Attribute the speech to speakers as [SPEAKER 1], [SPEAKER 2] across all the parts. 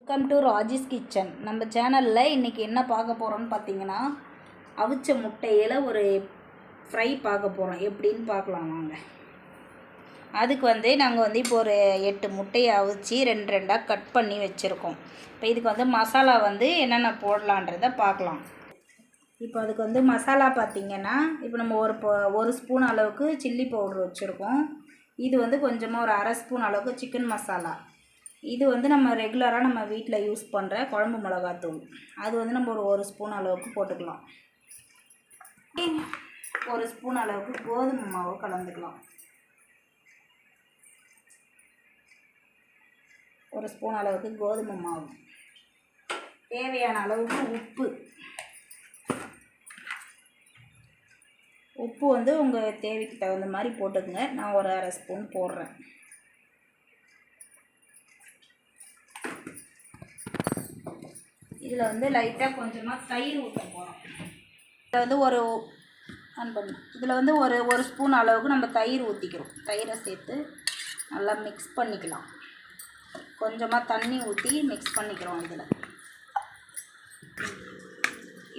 [SPEAKER 1] Welcome to Raji's kitchen. நம்ம சேனலில் இன்றைக்கி என்ன பார்க்க போகிறோம்னு பார்த்தீங்கன்னா, அவிச்ச முட்டையில் ஒரு ஃப்ரை பார்க்க போகிறோம். எப்படின்னு பார்க்கலாம் வாங்க. அதுக்கு நாங்கள் இப்போ ஒரு 8 முட்டையை அவிச்சு 2 கட் பண்ணி வச்சுருக்கோம். இப்போ இதுக்கு மசாலா என்னென்ன போடலான்றதை பார்க்கலாம். இப்போ அதுக்கு மசாலா பார்த்திங்கன்னா, இப்போ நம்ம ஒரு ஸ்பூன் அளவுக்கு சில்லி பவுட்ரு வச்சுருக்கோம். இது கொஞ்சமாக ஒரு 1/2 ஸ்பூன் அளவுக்கு சிக்கன் மசாலா. இது நம்ம ரெகுலராக நம்ம வீட்டில் யூஸ் பண்ணுற குழம்பு மிளகாத்தூள். அது நம்ம ஒரு ஸ்பூன் அளவுக்கு போட்டுக்கலாம். 1 ஸ்பூன் அளவுக்கு கோதுமை மாவு கலந்துக்கலாம். 1 ஸ்பூன் அளவுக்கு கோதுமை மாவு. தேவையான அளவுக்கு உப்பு உங்கள் தேவைக்கு தகுந்த மாதிரி போட்டுக்கங்க. நான் ஒரு 1/2 ஸ்பூன் போடுறேன். இதில் லைட்டாக கொஞ்சமாக தயிர் ஊற்ற போகிறோம். இதில் ஒரு ஸ்பூன் அளவுக்கு நம்ம தயிர் ஊற்றிக்கிறோம். தயிரை சேர்த்து நல்லா மிக்ஸ் பண்ணிக்கலாம். கொஞ்சமாக தண்ணி ஊற்றி மிக்ஸ் பண்ணிக்கிறோம். இதில்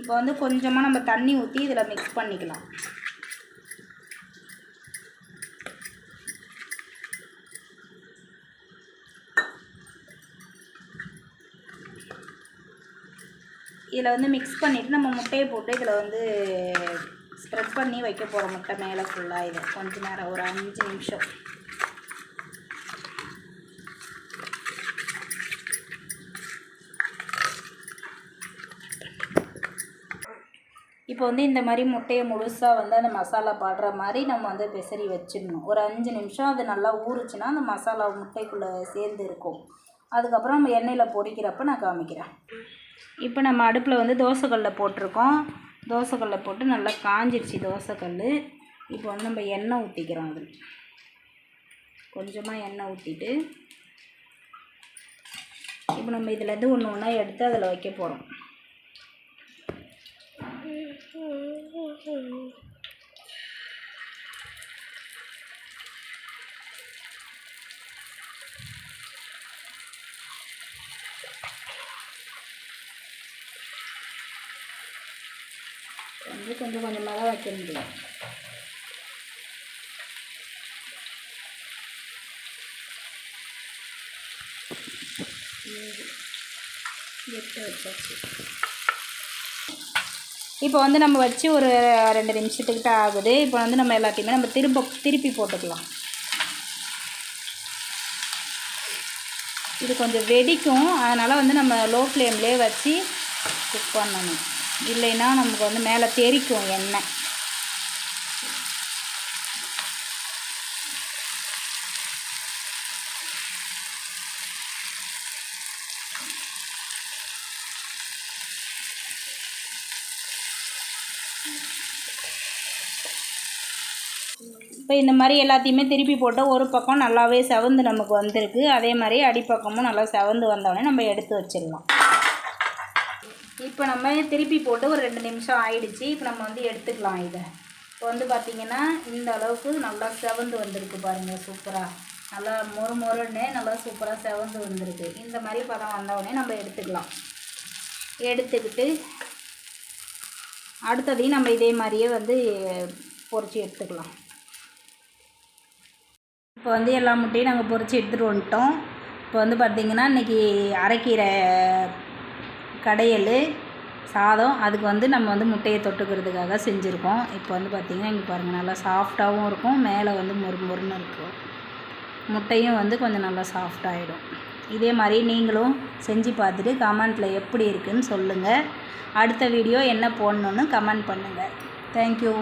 [SPEAKER 1] இப்போ கொஞ்சமாக நம்ம தண்ணி ஊற்றி இதில் மிக்ஸ் பண்ணிக்கலாம். இதில் மிக்ஸ் பண்ணிவிட்டு நம்ம முட்டையை போட்டு இதில் ஸ்ப்ரெட் பண்ணி வைக்க போகிறோம். முட்டை மேலே ஃபுல்லாக இதை கொஞ்ச நேரம் ஒரு 5 நிமிஷம். இப்போ இந்த மாதிரி முட்டையை முழுசாக அந்த மசாலா பாடுற மாதிரி நம்ம பெசரி வச்சிடணும். ஒரு 5 நிமிஷம் அது நல்லா ஊறுச்சுன்னா அந்த மசாலா முட்டைக்குள்ளே சேர்ந்து இருக்கும். அதுக்கப்புறம் நம்ம எண்ணெயில் பொரிக்கிறப்ப நான் காமிக்கிறேன். இப்போ நம்ம அடுப்பில் தோசைக்கல்ல போட்டிருக்கோம். தோசைக்கல்ல போட்டு நல்லா காஞ்சிடுச்சு தோசைக்கல். இப்போ நம்ம எண்ணெய் ஊற்றிக்கிறோம். அதில் கொஞ்சமாக எண்ணெய் ஊற்றிட்டு இப்போ நம்ம இதில் ஒன்று ஒன்றா எடுத்து அதில் வைக்க போகிறோம். கொஞ்சம் கொஞ்சமாக தான் வைக்க முடியும். இப்போ நம்ம வச்சு ஒரு 2 நிமிஷத்துக்கிட்ட ஆகுது. இப்போ நம்ம எல்லாத்தையுமே நம்ம திருப்பி போட்டுக்கலாம். இது கொஞ்சம் வெடிக்கும். அதனால் நம்ம லோ ஃப்ளேம்லேயே வச்சு குக் பண்ணணும். இல்லைன்னா நமக்கு மேலே தெரிக்கும் எண்ணெய். இப்போ இந்த மாதிரி எல்லாத்தையுமே திருப்பி போட்டு ஒரு பக்கம் நல்லாவே செவந்து நமக்கு வந்திருக்கு. அதே மாதிரி அடிப்பக்கமும் நல்லா செவந்து வந்தோடனே நம்ம எடுத்து வச்சிடலாம். இப்போ நம்ம திருப்பி போட்டு ஒரு 2 நிமிஷம் ஆயிடுச்சு. இப்போ நம்ம எடுத்துக்கலாம். இதை இப்போ பார்த்திங்கன்னா இந்த அளவுக்கு நல்லா செவந்து வந்திருக்கு பாருங்கள். சூப்பராக நல்லா மொறுன்னு நல்லா சூப்பராக செவந்து வந்திருக்கு. இந்த மாதிரி பதம் வந்தவுடனே நம்ம எடுத்துக்கலாம். எடுத்துக்கிட்டு அடுத்ததையும் நம்ம இதே மாதிரியே பொரித்து எடுத்துக்கலாம். இப்போ எல்லா முட்டையும் நாங்கள் பொரித்து எடுத்துகிட்டு வந்துட்டோம். இப்போ பார்த்திங்கன்னா இன்றைக்கி அரைக்கீரை கடையல் சாதம், அதுக்கு நம்ம முட்டையை தொட்டுக்கிறதுக்காக செஞ்சுருக்கோம். இப்போ பார்த்திங்கன்னா இங்கே பாருங்கள் நல்லா சாஃப்டாகவும் இருக்கும். மேலே மொறுன்னு இருக்கும். முட்டையும் கொஞ்சம் நல்லா சாஃப்டாகிடும். இதே மாதிரி நீங்களும் செஞ்சு பார்த்துட்டு கமெண்ட்டில் எப்படி இருக்குதுன்னு சொல்லுங்கள். அடுத்த வீடியோ என்ன போடணுன்னு கமெண்ட் பண்ணுங்கள். தேங்க்யூ.